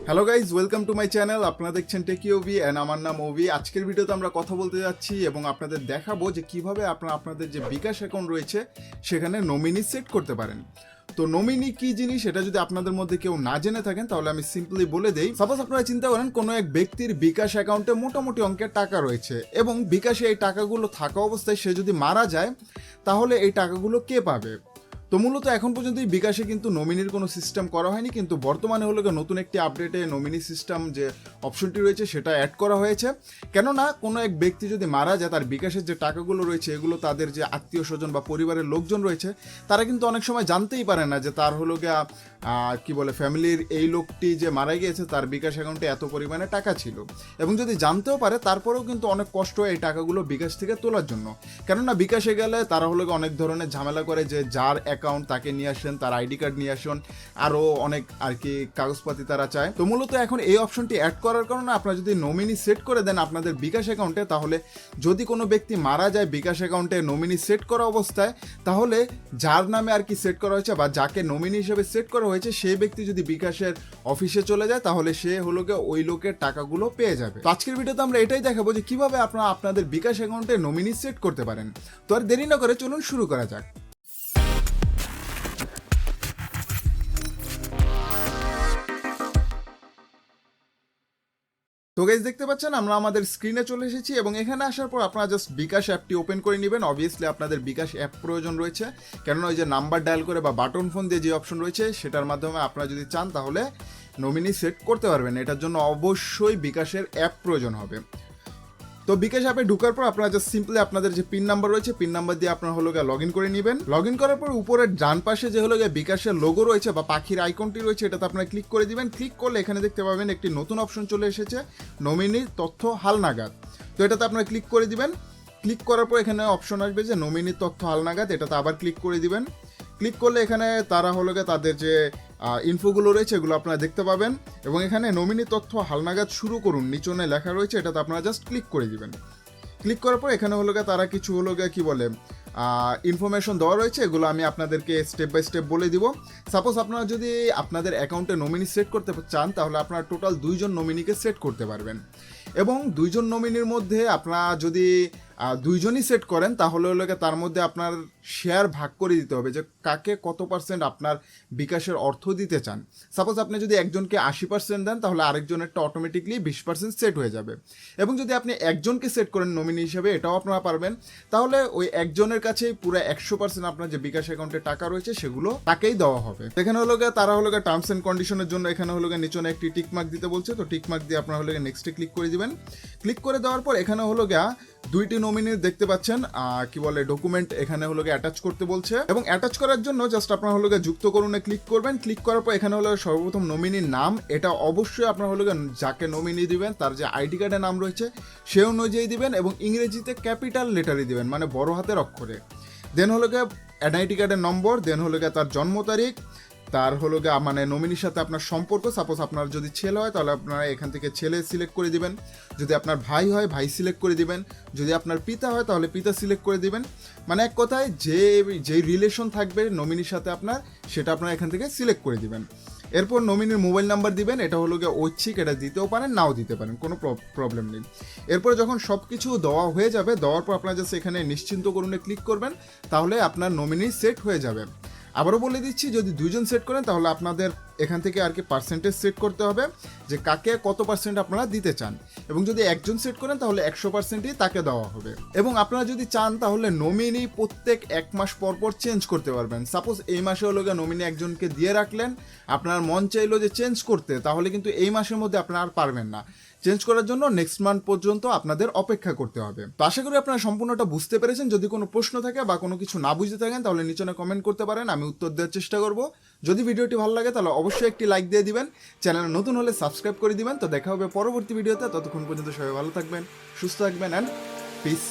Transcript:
Hello guys, welcome to my channel. আপনারা দেখছেন টেকি ওভি and আমার নাম ওভি। আজকের ভিডিওতে আমরা কথা বলতে যাচ্ছি এবং আপনাদের দেখাবো যে কিভাবে আপনারা আপনাদের যে বিকাশ অ্যাকাউন্ট রয়েছে সেখানে নমিনি সেট করতে পারেন। তো নমিনি কি জিনিস এটা যদি আপনাদের মধ্যে কেউ না জেনে থাকেন তাহলে আমি সিম্পলি বলে দেই। সাপোজ আপনারা চিন্তা করেন কোনো এক ব্যক্তির বিকাশ অ্যাকাউন্টে মোটামুটি অঙ্কের টাকা রয়েছে এবং বিকাশে এই টাকাগুলো থাকা অবস্থায় সে যদি মারা যায় তাহলে এই টাকাগুলো কে পাবে? তো মূলত এখন পর্যন্ত বিকাশে কিন্তু নমিনির কোনো সিস্টেম করা হয়নি, কিন্তু বর্তমানে হলো নতুন একটি আপডেটে নমিনি সিস্টেম যে অপশনটি রয়েছে সেটা অ্যাড করা হয়েছে। কেননা কোনো এক ব্যক্তি যদি মারা যায় তার বিকাশের যে টাকাগুলো রয়েছে এগুলো তাদের যে আত্মীয় স্বজন বা পরিবারের লোকজন রয়েছে তারা কিন্তু অনেক সময় জানতেই পারে না যে তার হলো গিয়া কি বলে ফ্যামিলির এই লোকটি যে মারা গিয়েছে তার বিকাশ অ্যাকাউন্টে এত পরিমাণে টাকা ছিল, এবং যদি জানতেও পারে তারপরেও কিন্তু অনেক কষ্ট হয় এই টাকাগুলো বিকাশ থেকে তোলার জন্য। কেননা বিকাশে গেলে তারা হলো অনেক ধরনের ঝামেলা করে যে যার অ্যাকাউন্ট তাকে নিয়ে আসেন, তার আইডি কার্ড নিয়ে আসেন, আরও অনেক আর কি কাগজপাতি তারা চায়। তো মূলত এখন এই অপশনটি অ্যাড করার কারণে আপনারা যদি নমিনি সেট করে দেন আপনাদের বিকাশ অ্যাকাউন্টে, তাহলে যদি কোনো ব্যক্তি মারা যায় বিকাশ অ্যাকাউন্টে নমিনি সেট করা অবস্থায়, তাহলে যার নামে আর কি সেট করা হয়েছে বা যাকে নমিনি হিসেবে সেট করা হয়েছে সেই ব্যক্তি যদি বিকাশের অফিসে চলে যায় তাহলে সে হলো গিয়ে ওই লোকের টাকাগুলো পেয়ে যাবে। তো আজকের ভিডিওতে আমরা এটাই দেখাবো যে কিভাবে আপনারা আপনাদের বিকাশ অ্যাকাউন্টে নমিনি সেট করতে পারেন। তো আর দেরি না করে চলুন শুরু করা যাক। তো গাইজ দেখতে পাচ্ছেন আমরা আমাদের স্ক্রিনে চলে এসেছি এবং এখানে আসার পর আপনারা জাস্ট বিকাশ অ্যাপটি ওপেন করে নেবেন। অবভিয়াসলি আপনাদের বিকাশ অ্যাপ প্রয়োজন রয়েছে, কেননা ওই যে নাম্বার ডায়াল করে বা বাটন ফোন দিয়ে যে অপশন রয়েছে সেটার মাধ্যমে আপনারা যদি চান তাহলে নমিনি সেট করতে পারবেন। এটার জন্য অবশ্যই বিকাশের অ্যাপ প্রয়োজন হবে। তো বিকাশ অ্যাপে ঢোকার পর আপনারা জাস্ট সিম্পলি আপনাদের যে পিন নাম্বার রয়েছে পিন নাম্বার দিয়ে আপনারা হলো গিয়ে লগ ইন করে নেবেন। লগ ইন করার পর উপরের ডান পাশে যে হলো গিয়ে বিকাশের লোগো রয়েছে বা পাখির আইকনটি রয়েছে এটাতে আপনারা ক্লিক করে দিবেন। ক্লিক করলে এখানে দেখতে পাবেন একটি নতুন অপশন চলে এসেছে, নমিনির তথ্য হালনাগাদ। তো এটাতে আপনারা ক্লিক করে দিবেন। ক্লিক করার পর এখানে অপশন আসবে যে নমিনির তথ্য হালনাগাদ, এটাতে আবার ক্লিক করে দিবেন। ক্লিক করলে এখানে তারা হলো গিয়ে তাদের যে ইনফোগুলো রয়েছে এগুলো আপনারা দেখতে পাবেন এবং এখানে নমিনি তথ্য হালনাগাদ শুরু করুন নিচনে লেখা রয়েছে, এটাতে আপনারা জাস্ট ক্লিক করে দিবেন। ক্লিক করার পর এখানে হলো গিয়ে তারা কিছু হলো গিয়ে কি বলে ইনফরমেশন দেওয়া রয়েছে, এগুলো আমি আপনাদেরকে স্টেপ বাই স্টেপ বলে দিব। সাপোজ আপনারা যদি আপনাদের অ্যাকাউন্টে নমিনি সেট করতে চান তাহলে আপনারা টোটাল 2 জন নমিনিকে সেট করতে পারবেন এবং 2 জন নমিনির মধ্যে আপনারা যদি 2 জনই সেট করেন তাহলে হলো তার মধ্যে আপনার শেয়ার ভাগ করে দিতে হবে যে কাকে কত পার্সেন্ট আপনার বিকাশের অর্থ দিতে চান। সাপোজ আপনি যদি একজনকে 80% দেন তাহলে আরেকজনেরটা অটোমেটিকলি 20% সেট হয়ে যাবে, এবং যদি আপনি একজনকে সেট করেন নমিনি হিসেবে এটাও আপনারা পারবেন, তাহলে ওই একজনের কাছেই পুরো 100% আপনার যে বিকাশ অ্যাকাউন্টে টাকা রয়েছে সেগুলো তাকেই দেওয়া হবে। এখানে হলো তারা হলো টার্মস অ্যান্ড কন্ডিশনের জন্য এখানে হলো নিচনে একটি টিকমার্ক দিতে বলছে, তো টিকমার্ক দিয়ে আপনারা হলো নেক্সটে ক্লিক করে দিবেন। ক্লিক করে দেওয়ার পর এখানে হলো 2টি নমিনি দেখতে পাচ্ছেন কি বলে ডকুমেন্ট এখানে হলো অ্যাটাচ করতে বলছে, এবং অ্যাটাচ করার জন্য জাস্ট আপনারা হলো যুক্ত করুনে ক্লিক করবেন। ক্লিক করার পর এখানে হলো সর্বপ্রথম নমিনির নাম, এটা অবশ্যই আপনারা হলো যাকে নমিনি দিবেন তার যে আইডি কার্ডের নাম রয়েছে সে অনুযায়ী দিবেন এবং ইংরেজিতে ক্যাপিটাল লেটারই দিবেন, মানে বড় হাতের অক্ষরে। দেন হলো এনআইডি কার্ডের নম্বর, দেন হলো তার জন্ম তারিখ, তার হলো মানে নমিনির সাথে আপনার সম্পর্ক। সাপোজ আপনার যদি ছেলে হয় তাহলে আপনারা এখান থেকে ছেলে সিলেক্ট করে দিবেন, যদি আপনার ভাই হয় ভাই সিলেক্ট করে দিবেন, যদি আপনার পিতা হয় তাহলে পিতা সিলেক্ট করে দিবেন। মানে এক কথায় যে রিলেশন থাকবে নমিনির সাথে আপনার সেটা আপনারা এখান থেকে সিলেক্ট করে দিবেন। এরপর নমিনির মোবাইল নাম্বার দিবেন, এটা হলো ঐচ্ছিক, এটা দিতেও পারেন নাও দিতে পারেন, কোনো প্রবলেম নেই। এরপরে যখন সব কিছু দেওয়া হয়ে যাবে, দেওয়ার পর আপনারা জাস্ট এখানে নিশ্চিন্ত করুনে ক্লিক করবেন, তাহলে আপনার নমিনি সেট হয়ে যাবে। আবারও বলে দিচ্ছি, যদি 2 জন সেট করেন তাহলে আপনাদের এখান থেকে আর কি পার্সেন্টেজ সেট করতে হবে যে কাকে কত পার্সেন্ট আপনারা দিতে চান, এবং যদি একজন সেট করেন তাহলে 100%ই তাকে দেওয়া হবে। এবং আপনারা যদি চান তাহলে নমিনি প্রত্যেক 1 মাস পর পর চেঞ্জ করতে পারবেন। সাপোজ এই মাসে হলো নমিনি একজনকে দিয়ে রাখলেন, আপনার মন চাইলো যে চেঞ্জ করতে, তাহলে কিন্তু এই মাসের মধ্যে আপনারা আর পারবেন না। চেঞ্জ করার জন্য নেক্সট মান্থ পর্যন্ত আপনাদের অপেক্ষা করতে হবে। তো আশা করি আপনারা সম্পূর্ণটা বুঝতে পেরেছেন। যদি কোনো প্রশ্ন থাকে বা কোনো কিছু না বুঝতে থাকেন তাহলে নিচে কমেন্ট করতে পারেন, আমি উত্তর দেওয়ার চেষ্টা করব। যদি ভিডিওটি ভালো লাগে তাহলে অবশ্যই একটি লাইক দিয়ে দিবেন, চ্যানেল নতুন হলে সাবস্ক্রাইব করে দিবেন। তো দেখা হবে পরবর্তী ভিডিওতে, ততক্ষণ পর্যন্ত সবাই ভালো থাকবেন, সুস্থ থাকবেন অ্যান্ড পিস।